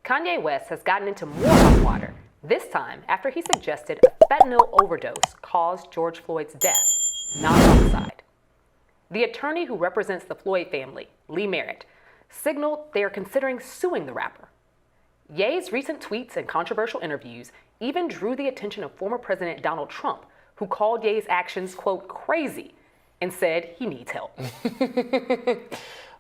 Kanye West has gotten into more hot water, this time after he suggested a fentanyl overdose caused George Floyd's death, not homicide. The attorney who represents the Floyd family, Lee Merritt, signaled they are considering suing the rapper. Ye's recent tweets and controversial interviews even drew the attention of former President Donald Trump, who called Ye's actions, quote, crazy, and said he needs help.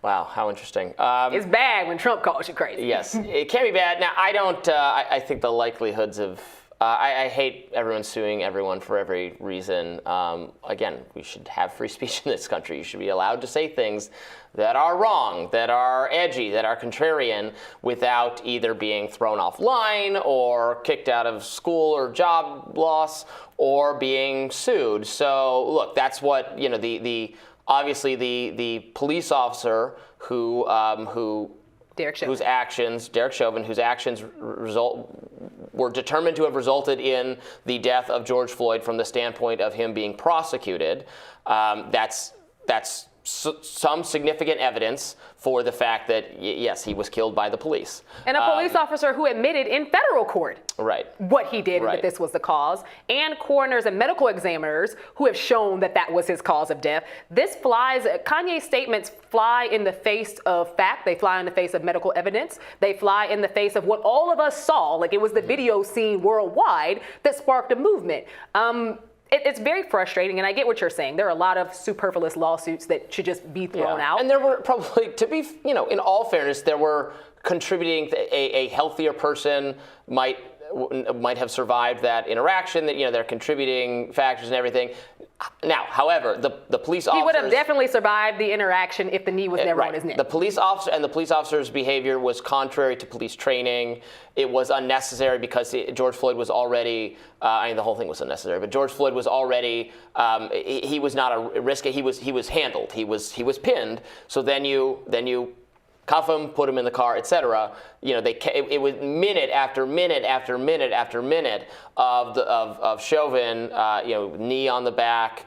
Wow, how interesting. It's bad when Trump calls you crazy. Yes, it can be bad. Now, I don't, I think the likelihoods of, I hate everyone suing everyone for every reason. Again, we should have free speech in this country. You should be allowed to say things that are wrong, that are edgy, that are contrarian, without either being thrown offline or kicked out of school or job loss or being sued. So, look, that's what, you know, obviously the police officer whose actions were determined to have resulted in the death of George Floyd from the standpoint of him being prosecuted. That's some significant evidence for the fact that, yes, he was killed by the police. And a police officer who admitted in federal court what he did and that this was the cause, and coroners and medical examiners who have shown that that was his cause of death. Kanye's statements fly in the face of fact. They fly in the face of medical evidence. They fly in the face of what all of us saw. Like, it was the video seen worldwide that sparked a movement. It's very frustrating, and I get what you're saying. There are a lot of superfluous lawsuits that should just be thrown out. And there were probably, to be, you know, in all fairness, there were contributing, a healthier person might have survived that interaction, that, you know, they're contributing factors and everything. Now, however, the police officers... He would have definitely survived the interaction if the knee was never on his neck. The police officer's behavior was contrary to police training. It was unnecessary because George Floyd was already, I mean, the whole thing was unnecessary, but George Floyd was already, he was not a risk, he was handled, he was pinned. So then you cuff him, put him in the car, etc. You know, it was minute after minute after minute after minute of Chauvin, you know, knee on the back,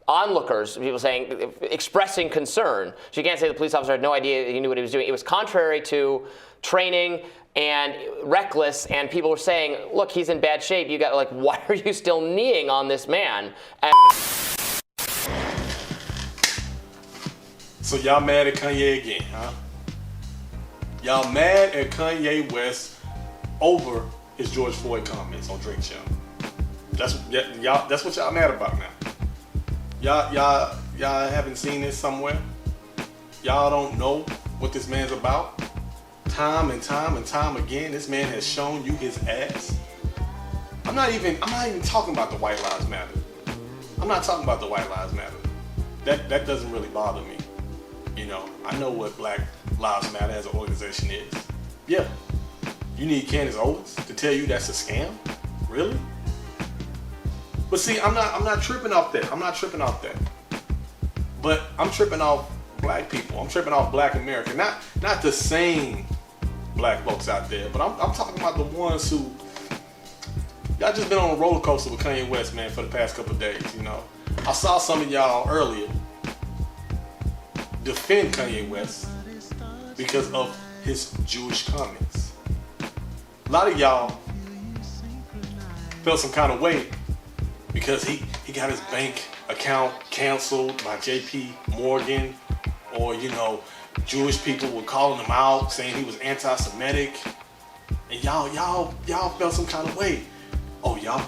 onlookers, people saying, expressing concern. So you can't say the police officer had no idea he knew what he was doing. It was contrary to training and reckless, and people were saying, look, he's in bad shape. You got, like, why are you still kneeing on this man? So y'all mad at Kanye again, huh? Y'all mad at Kanye West over his George Floyd comments on Drink Champs. That's what y'all mad about now. Y'all haven't seen this somewhere. Y'all don't know what this man's about. Time and time and time again, this man has shown you his ass. I'm not even talking about the White Lives Matter. I'm not talking about the White Lives Matter. That doesn't really bother me. You know, I know what Black Lives Matter as an organization is. Yeah. You need Candace Owens to tell you that's a scam? Really? But see, I'm not tripping off that. I'm not tripping off that. But I'm tripping off black people. I'm tripping off Black America. Not the same black folks out there, but I'm talking about the ones who, y'all just been on a roller coaster with Kanye West, man, for the past couple of days, you know. I saw some of y'all earlier defend Kanye West because of his Jewish comments. A lot of y'all felt some kind of way because he got his bank account canceled by JP Morgan, or, you know, Jewish people were calling him out saying he was anti-Semitic, and y'all felt some kind of way. Oh, y'all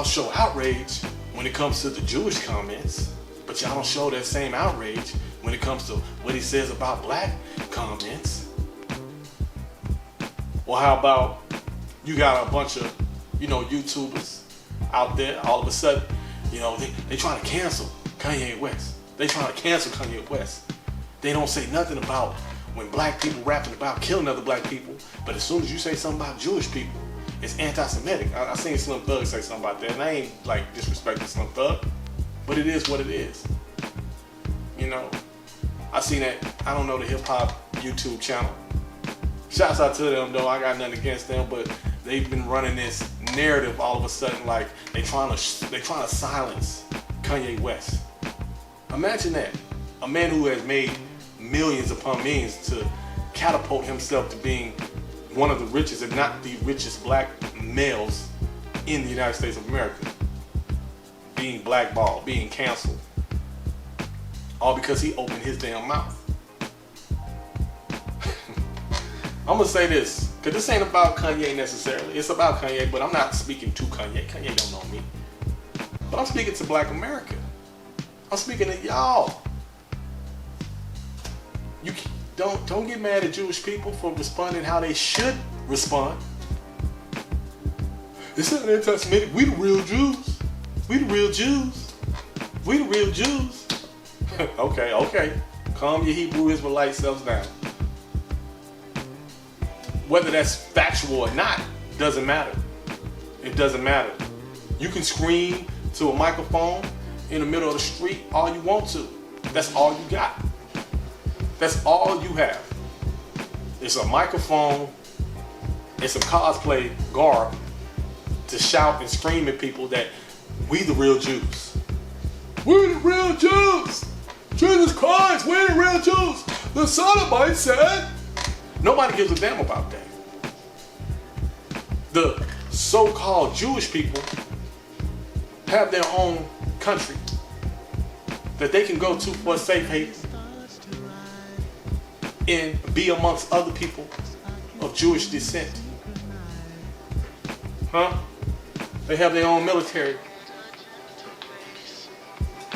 show outrage when it comes to the Jewish comments, but y'all don't show that same outrage when it comes to what he says about black comments. Well, how about you got a bunch of, you know, YouTubers out there, all of a sudden, you know, they trying to cancel Kanye West. They trying to cancel Kanye West. They don't say nothing about when black people rapping about killing other black people, but as soon as you say something about Jewish people, is anti-Semitic. I seen Slim Thug say something about that, and I ain't like disrespecting Slim Thug, but it is what it is. You know, I seen that, I don't know, the hip hop YouTube channel. Shouts out to them though, I got nothing against them, but they've been running this narrative all of a sudden like they trying to silence Kanye West. Imagine that. A man who has made millions upon millions to catapult himself to being one of the richest, if not the richest black males in the United States of America. Being blackballed, being canceled. All because he opened his damn mouth. I'm gonna say this, because this ain't about Kanye necessarily. It's about Kanye, but I'm not speaking to Kanye. Kanye don't know me. But I'm speaking to Black America. I'm speaking to y'all. You don't get mad at Jewish people for responding how they should respond. It's not anti-Semitic. We the real Jews. We the real Jews. We the real Jews. Okay. Calm your Hebrew Israelite selves down. Whether that's factual or not, doesn't matter. It doesn't matter. You can scream to a microphone in the middle of the street all you want to. That's all you got. That's all you have. It's a microphone, it's some cosplay garb to shout and scream at people that we the real Jews. We're the real Jews. Jesus Christ, we're the real Jews. The Sodomites said. Nobody gives a damn about that. The so-called Jewish people have their own country that they can go to for a safe haven and be amongst other people of Jewish descent. They have their own military.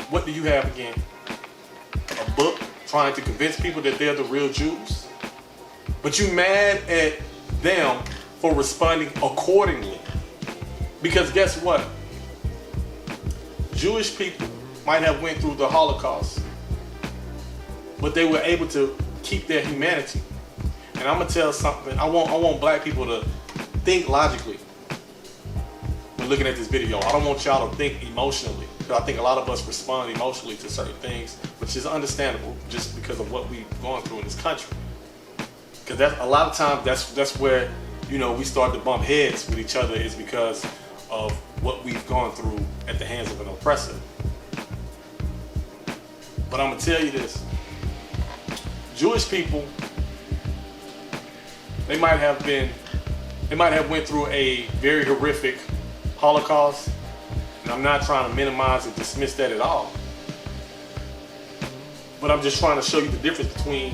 What do you have again? A book trying to convince people that they're the real Jews? But you mad at them for responding accordingly. Because guess what? Jewish people might have went through the Holocaust, but they were able to keep their humanity. And I'm gonna tell something. I want black people to think logically when looking at this video. I don't want y'all to think emotionally. Because I think a lot of us respond emotionally to certain things, which is understandable just because of what we've gone through in this country. Because a lot of times that's where, you know, we start to bump heads with each other, is because of what we've gone through at the hands of an oppressor. But I'm gonna tell you this: Jewish people, they might have went through a very horrific Holocaust, and I'm not trying to minimize or dismiss that at all. But I'm just trying to show you the difference between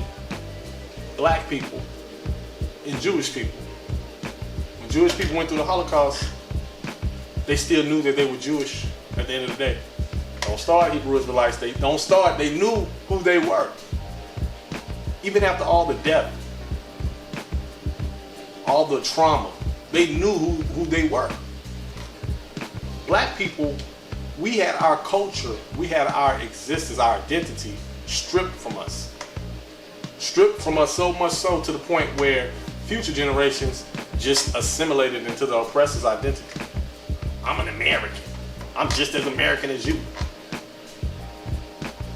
black people and Jewish people. When Jewish people went through the Holocaust, they still knew that they were Jewish at the end of the day. Don't start Hebrew Israelites. They knew who they were. Even after all the death, all the trauma, they knew who they were. Black people, we had our culture, we had our existence, our identity stripped from us. Stripped from us so much so to the point where future generations just assimilated into the oppressor's identity. I'm an American. I'm just as American as you.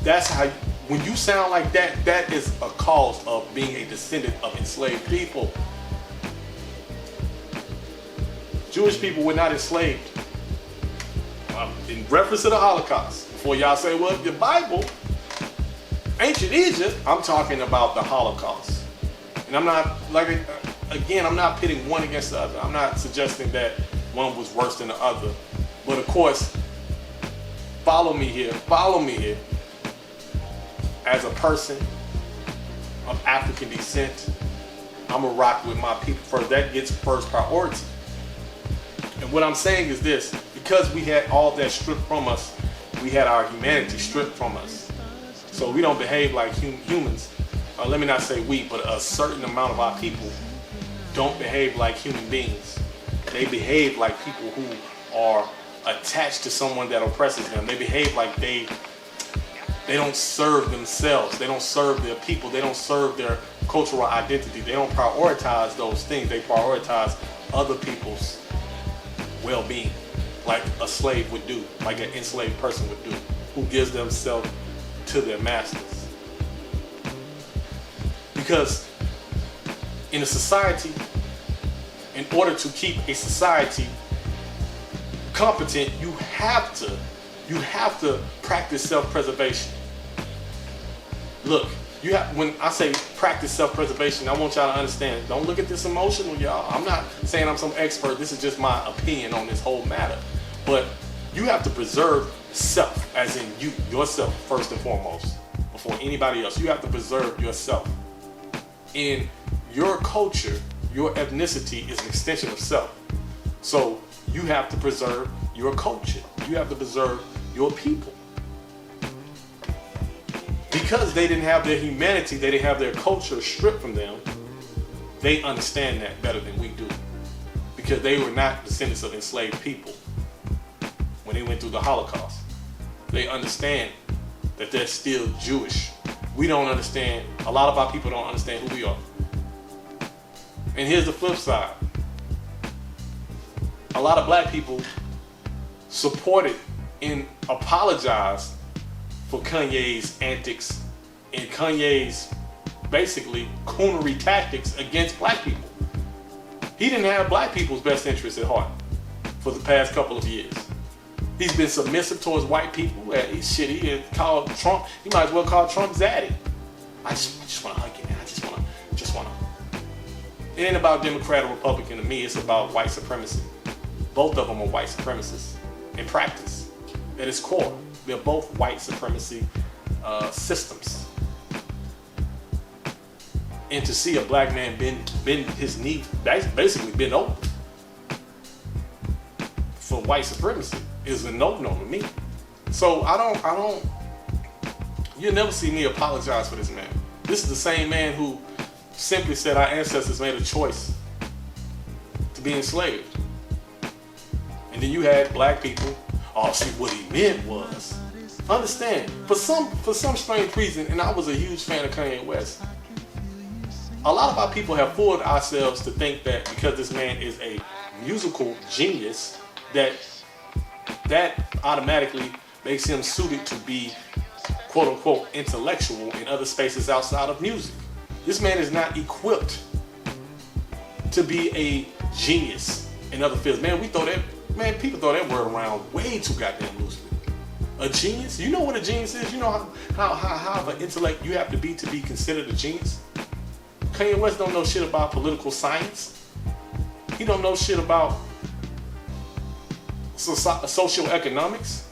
That's how, when you sound like that, that is a cause of being a descendant of enslaved people. Jewish people were not enslaved. In reference to the Holocaust, before y'all say, well, the Bible, ancient Egypt, I'm talking about the Holocaust. And I'm not, I'm not pitting one against the other. I'm not suggesting that one was worse than the other. But of course, follow me here. As a person of African descent, I'm gonna rock with my people first. That gets first priority. And what I'm saying is this: because we had all that stripped from us, we had our humanity stripped from us. So we don't behave like humans. Let me not say we, but a certain amount of our people don't behave like human beings. They behave like people who are attached to someone that oppresses them. They behave like they don't serve themselves. They don't serve their people. They don't serve their cultural identity. They don't prioritize those things. They prioritize other people's well-being, like a slave would do, like an enslaved person would do, who gives themselves to their masters. Because in a society, in order to keep a society competent, you have to practice self-preservation. Look, when I say practice self-preservation, I want y'all to understand, don't look at this emotional, y'all. I'm not saying I'm some expert. This is just my opinion on this whole matter. But you have to preserve self, as in you, yourself, first and foremost, before anybody else. You have to preserve yourself. In your culture, your ethnicity is an extension of self. So you have to preserve your culture. You have to preserve your people. Because they didn't have their humanity, they didn't have their culture stripped from them, they understand that better than we do. Because they were not descendants of enslaved people when they went through the Holocaust. They understand that they're still Jewish. We don't understand, a lot of our people don't understand who we are. And here's the flip side. A lot of black people supported and apologized for Kanye's antics and Kanye's basically coonery tactics against black people. He didn't have black people's best interests at heart for the past couple of years. He's been submissive towards white people. He had called Trump, he might as well call Trump Zaddy. I just want to hug you, man. I just want to. It ain't about Democrat or Republican to me, it's about white supremacy. Both of them are white supremacists in practice. At its core, they're both white supremacy systems. And to see a black man bend his knee, basically bend over for white supremacy is a no-no to me. So you'll never see me apologize for this man. This is the same man who simply said our ancestors made a choice to be enslaved. And then you had black people, see what he meant was, understand, for some strange reason, and I was a huge fan of Kanye West, a lot of our people have fooled ourselves to think that because this man is a musical genius, that automatically makes him suited to be quote unquote intellectual in other spaces outside of music. This man is not equipped to be a genius in other fields. People throw that word around way too goddamn loosely. A genius? You know what a genius is? You know how of an intellect you have to be considered a genius? Kanye West don't know shit about political science. He don't know shit about social economics.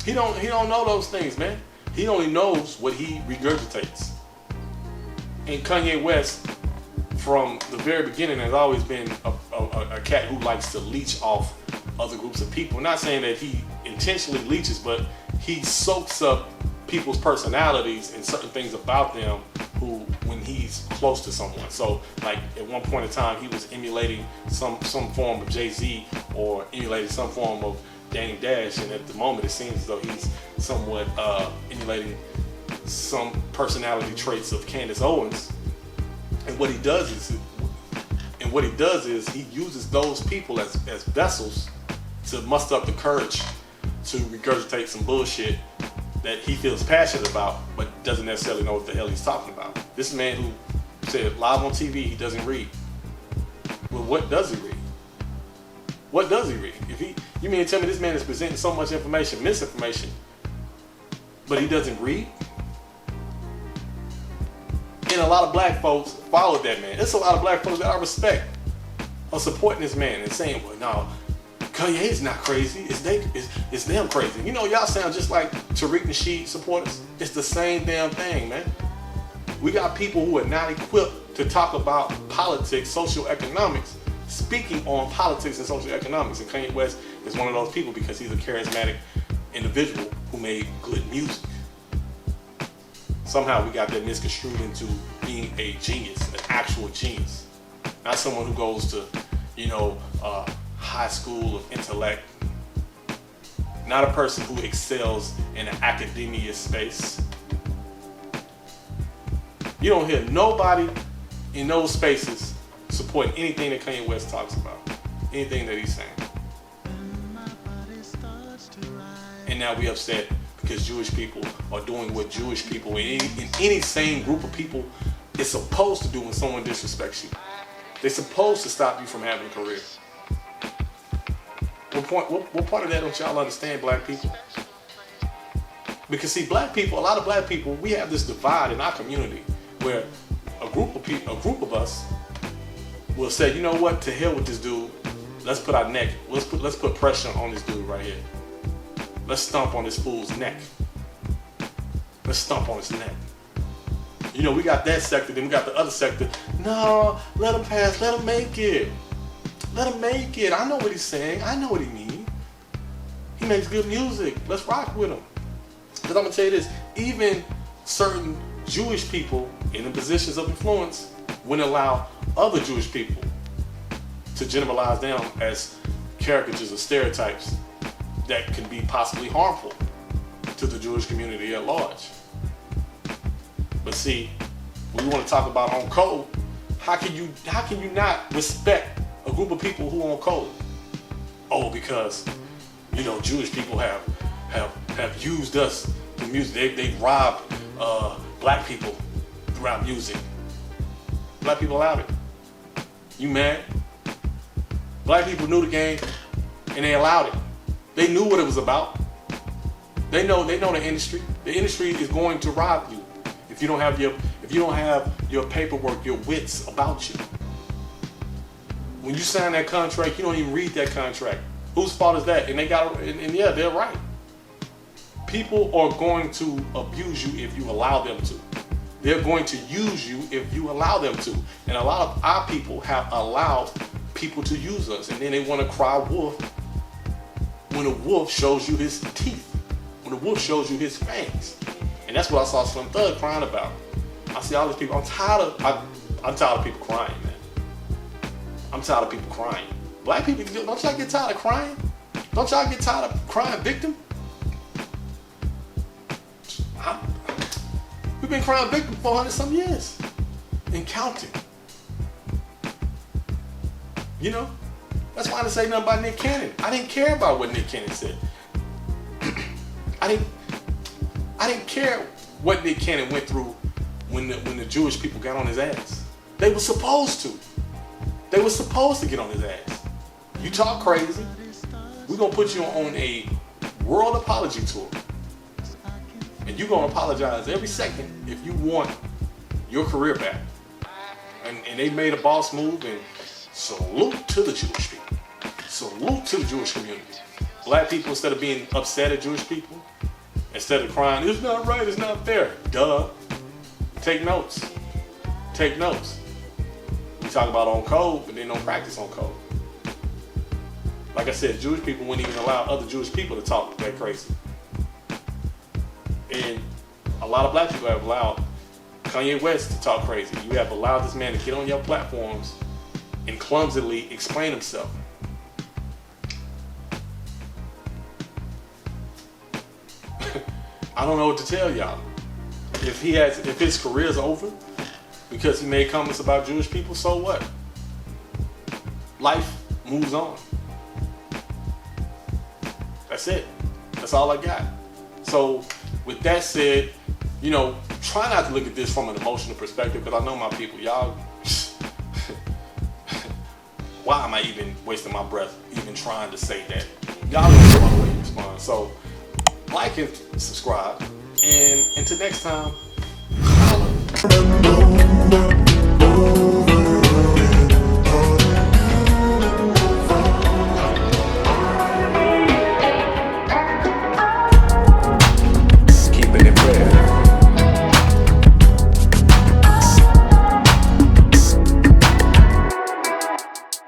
He don't know those things, man. He only knows what he regurgitates. And Kanye West, from the very beginning, has always been a cat who likes to leech off other groups of people. Not saying that he intentionally leeches, but he soaks up people's personalities and certain things about them when he's close to someone. So like at one point in time, he was emulating some form of Jay-Z or emulating some form of Dame Dash, and at the moment it seems as though he's somewhat emulating some personality traits of Candace Owens. And what he does is he uses those people as vessels to muster up the courage to regurgitate some bullshit that he feels passionate about, but doesn't necessarily know what the hell he's talking about. This man who said live on TV he doesn't read. Well, what does he read? What does he read? You mean to tell me this man is presenting so much information, misinformation, but he doesn't read? And a lot of black folks followed that man. There's a lot of black folks that I respect are supporting this man and saying, well, no, Kanye's not crazy. It's them crazy. You know, y'all sound just like Tariq Nasheed supporters. It's the same damn thing, man. We got people who are not equipped to talk about politics, social economics, speaking on politics and social economics. And Kanye West is one of those people because he's a charismatic individual who made good music. Somehow we got that misconstrued into being a genius, an actual genius. Not someone who goes to, high school of intellect. Not a person who excels in an academia space. You don't hear nobody in those spaces supporting anything that Kanye West talks about. anything that he's saying. And now we upset because Jewish people are doing what Jewish people in any sane group of people is supposed to do when someone disrespects you. They're supposed to stop you from having a career. What part of that don't y'all understand, black people? Because see, black people, a lot of black people, we have this divide in our community where a group of us will say, you know what, to hell with this dude. Let's put our neck, let's put pressure on this dude right here. Let's stomp on this fool's neck. Let's stomp on his neck. You know, we got that sector, then we got the other sector. No, let him pass, let him make it. Let him make it. I know what he's saying. I know what he means. He makes good music. Let's rock with him. Because I'm going to tell you this, even certain Jewish people in the positions of influence wouldn't allow other Jewish people to generalize them as caricatures or stereotypes that can be possibly harmful to the Jewish community at large. But see, when we want to talk about on code, how can you not respect a group of people who on code? Oh, because you know Jewish people have used us in music. They've robbed black people throughout music. Black people allowed it. You mad? Black people knew the game and they allowed it. They knew what it was about. They know the industry. The industry is going to rob you if you don't have your paperwork, your wits about you. When you sign that contract, you don't even read that contract. Whose fault is that? And yeah, they're right. People are going to abuse you if you allow them to. They're going to use you if you allow them to. And a lot of our people have allowed people to use us. And then they want to cry wolf when a wolf shows you his teeth. When a wolf shows you his fangs. And that's what I saw Slim Thug crying about. I see all these people. I'm tired of people crying, man. I'm tired of people crying. Black people, don't y'all get tired of crying? Don't y'all get tired of crying victim? We've been crying victim for 400-some years and counting. You know? That's why I didn't say nothing about Nick Cannon. I didn't care about what Nick Cannon said. I didn't care what Nick Cannon went through when the Jewish people got on his ass. They were supposed to. They were supposed to get on his ass. You talk crazy, we're going to put you on a world apology tour. And you're going to apologize every second if you want your career back. And they made a boss move, and salute to the Jewish people. Salute to the Jewish community. Black people, instead of being upset at Jewish people, instead of crying, it's not right, it's not fair. Duh. Take notes. Take notes. We talk about on code, but they don't practice on code. Like I said, Jewish people wouldn't even allow other Jewish people to talk that crazy. And a lot of black people have allowed Kanye West to talk crazy. You have allowed this man to get on your platforms and clumsily explain himself. I don't know what to tell y'all. If his career's over because he made comments about Jewish people, so what? Life moves on. That's it. That's all I got. So with that said, you know, try not to look at this from an emotional perspective, because I know my people, y'all, why am I even wasting my breath even trying to say that? Y'all don't know my way to respond. So like and subscribe, and until next time, holla.